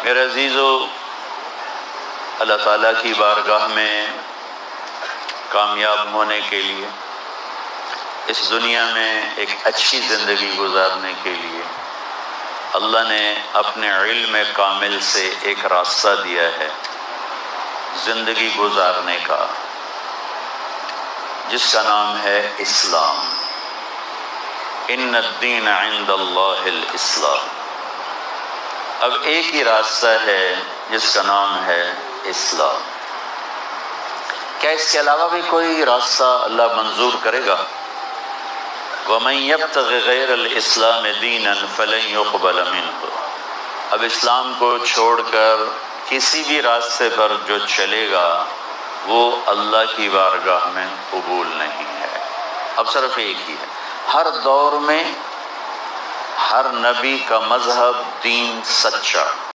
मेरे अजीज़ों, अल्लाह ताला की बारगाह में कामयाब होने के लिए, इस दुनिया में एक अच्छी ज़िंदगी गुजारने के लिए अल्लाह ने अपने इल्म कामिल से एक रास्ता दिया है ज़िंदगी गुजारने का, जिसका नाम है इस्लाम। इन्नद्दीन इंदल्लाहिल इस्लाम। अब एक ही रास्ता है जिसका नाम है इस्लाम। क्या इसके अलावा भी कोई रास्ता अल्लाह मंजूर करेगा? वमन यब्तगि गैरल इस्लाम दीनन फलन युक़बल मिन्हु। अब इस्लाम को छोड़कर किसी भी रास्ते पर जो चलेगा वो अल्लाह की बारगाह में कबूल नहीं है। अब सिर्फ एक ही है। हर दौर में हर नबी का मजहब, दीन सच्चा